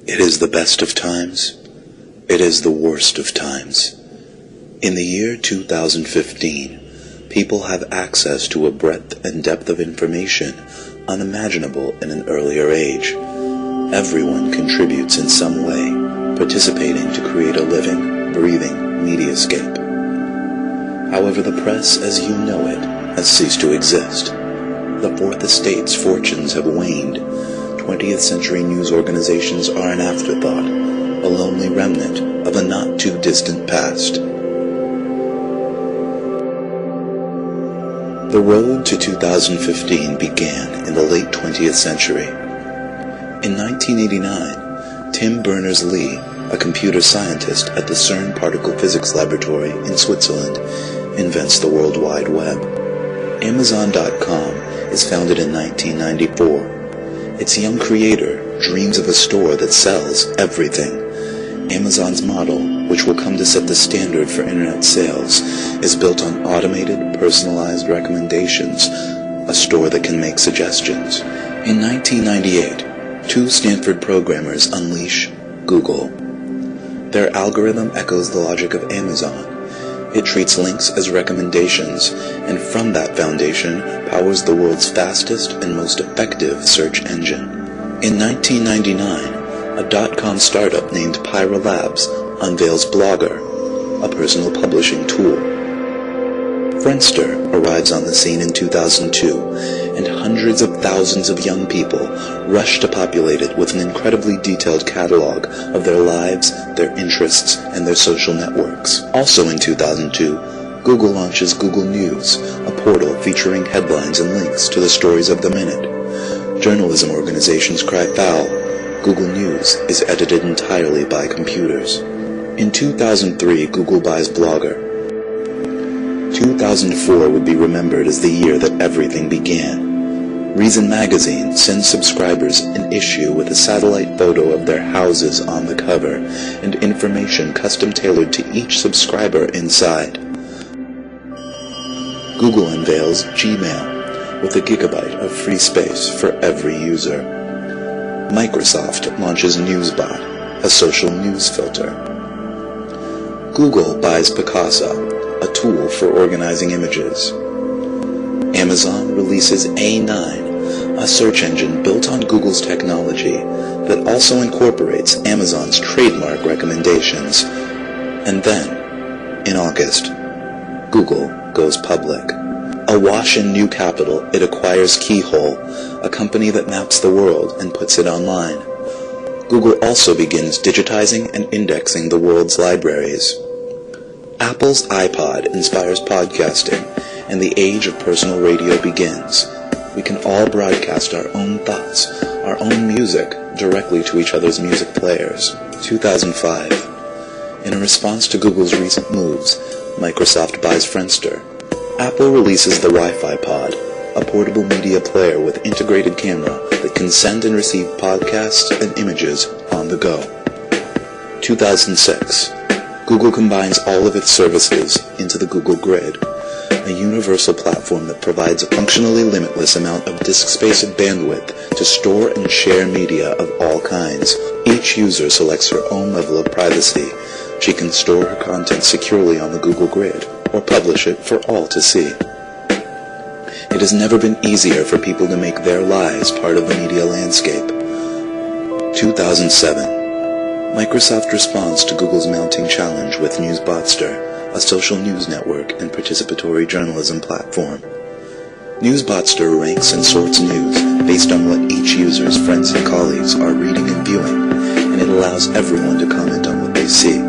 It is the best of times. It is the worst of times. In the year 2015, people have access to a breadth and depth of information unimaginable in an earlier age. Everyone contributes in some way, participating to create a living, breathing mediascape. However, the press as you know it has ceased to exist. The Fourth Estate's fortunes have waned. 20th century news organizations are an afterthought, a lonely remnant of a not-too-distant past. The road to 2015 began in the late 20th century. In 1989, Tim Berners-Lee, a computer scientist at the CERN Particle Physics Laboratory in Switzerland, invents the World Wide Web. Amazon.com is founded in 1994. Its young creator dreams of a store that sells everything. Amazon's model, which will come to set the standard for internet sales, is built on automated, personalized recommendations, a store that can make suggestions. In 1998, two Stanford programmers unleash Google. Their algorithm echoes the logic of Amazon. It treats links as recommendations, and from that foundation powers the world's fastest and most effective search engine. In 1999, a dot-com startup named Pyra Labs unveils Blogger, a personal publishing tool. Friendster arrives on the scene in 2002, and hundreds of thousands of young people rush to populate it with an incredibly detailed catalog of their lives, their interests, and their social networks. Also in 2002, Google launches Google News, a portal featuring headlines and links to the stories of the minute. Journalism organizations cry foul. Google News is edited entirely by computers. In 2003, Google buys Blogger. 2004 would be remembered as the year that everything began. Reason magazine sends subscribers an issue with a satellite photo of their houses on the cover and information custom-tailored to each subscriber inside. Google unveils Gmail with a gigabyte of free space for every user. Microsoft launches Newsbot, a social news filter. Google buys Picasa, a tool for organizing images. Amazon releases A9, a search engine built on Google's technology that also incorporates Amazon's trademark recommendations. And then, in August, Google goes public. Awash in new capital, it acquires Keyhole, a company that maps the world and puts it online. Google also begins digitizing and indexing the world's libraries. Apple's iPod inspires podcasting, and the age of personal radio begins. We can all broadcast our own thoughts, our own music, directly to each other's music players. 2005. In a response to Google's recent moves, Microsoft buys Friendster. Apple releases the Wi-Fi Pod, a portable media player with integrated camera that can send and receive podcasts and images on the go. 2006. Google combines all of its services into the Google Grid, a universal platform that provides a functionally limitless amount of disk space and bandwidth to store and share media of all kinds. Each user selects her own level of privacy. She can store her content securely on the Google Grid, or publish it for all to see. It has never been easier for people to make their lives part of the media landscape. 2007. Microsoft responds to Google's mounting challenge with Newsbotster, a social news network and participatory journalism platform. Newsbotster ranks and sorts news based on what each user's friends and colleagues are reading and viewing, and it allows everyone to comment on what they see.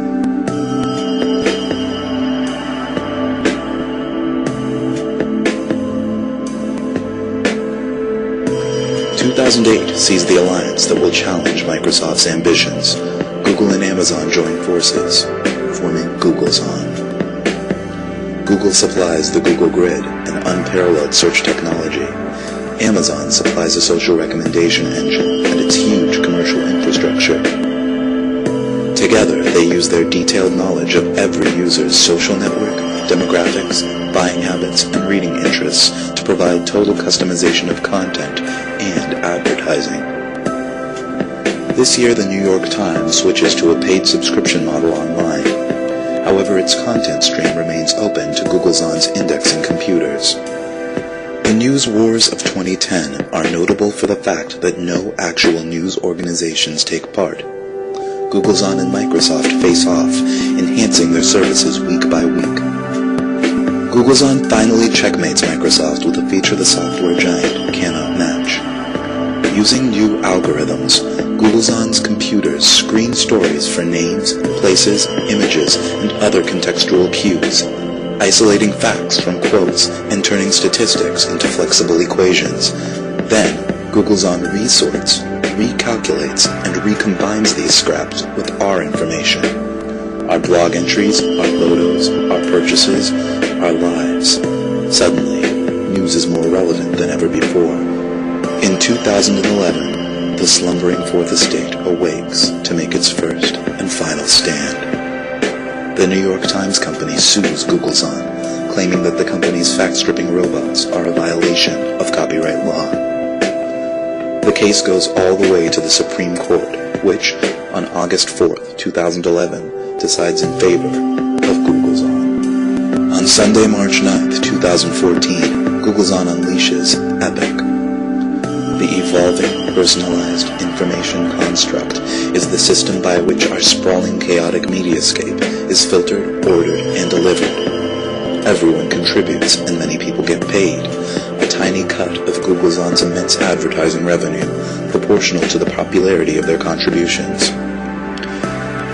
2008 sees the alliance that will challenge Microsoft's ambitions. Google and Amazon join forces, forming Google's On. Google supplies the Google Grid, an unparalleled search technology. Amazon supplies a social recommendation engine and its huge commercial infrastructure. Together, they use their detailed knowledge of every user's social network, demographics, buying habits, and reading interests to provide total customization of content and advertising. This year, the New York Times switches to a paid subscription model online. However, its content stream remains open to Googleson's indexing computers. The news wars of 2010 are notable for the fact that no actual news organizations take part. Googleson and Microsoft face off, enhancing their services week by week. Googleson finally checkmates Microsoft with a feature the software giant cannot match. Using new algorithms, Googleson's computers screen stories for names, places, images, and other contextual cues, isolating facts from quotes and turning statistics into flexible equations. Then, Googleson resorts, recalculates, and recombines these scraps with our information. Our blog entries, our photos, our purchases, our lives. Suddenly, news is more relevant than ever before. In 2011, the slumbering Fourth Estate awakes to make its first and final stand. The New York Times Company sues Googleson, claiming that the company's fact-stripping robots are a violation of copyright law. The case goes all the way to the Supreme Court, which, on August 4th, 2011, decides in favor of Googleson. On Sunday, March 9th, 2014, Googleson unleashes EPIC. The evolving, personalized information construct is the system by which our sprawling, chaotic mediascape is filtered, ordered, and delivered. Everyone contributes, and many people get paid, a tiny cut of Googleson's immense advertising revenue, proportional to the popularity of their contributions.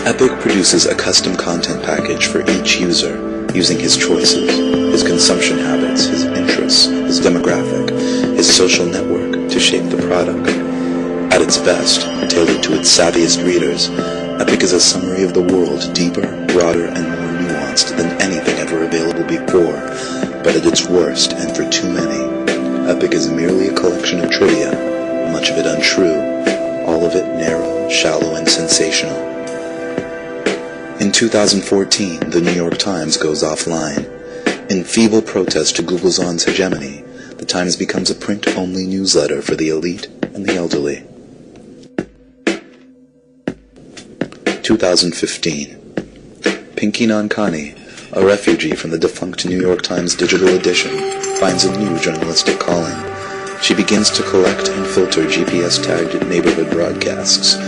EPIC produces a custom content package for each user, using his choices, his consumption habits, his interests, his demographic, his social network to shape the product. At its best, tailored to its savviest readers, EPIC is a summary of the world deeper, broader, and more nuanced than anything ever available before. But at its worst, and for too many, EPIC is merely a collection of trivia, much of it untrue, all of it narrow, shallow, and sensational. In 2014, the New York Times goes offline. In feeble protest to Googleson's hegemony, the Times becomes a print-only newsletter for the elite and the elderly. 2015. Pinky Nankani, a refugee from the defunct New York Times digital edition, finds a new journalistic calling. She begins to collect and filter GPS-tagged neighborhood broadcasts.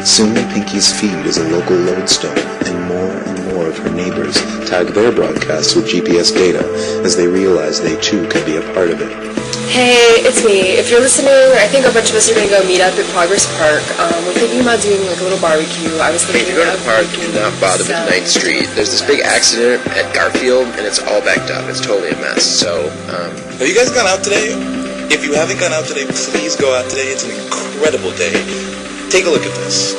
Soon, Pinky's feed is a local lodestone, and more of her neighbors tag their broadcasts with GPS data as they realize they too can be a part of it. Hey, it's me. If you're listening, I think a bunch of us are going to go meet up at Progress Park. We're thinking about doing like a little barbecue. I was thinking if you go to the park, do not bother with 9th Street. There's this big accident at Garfield, and it's all backed up. It's totally a mess. So, Have you guys gone out today? If you haven't gone out today, please go out today. It's an incredible day. Take a look at this.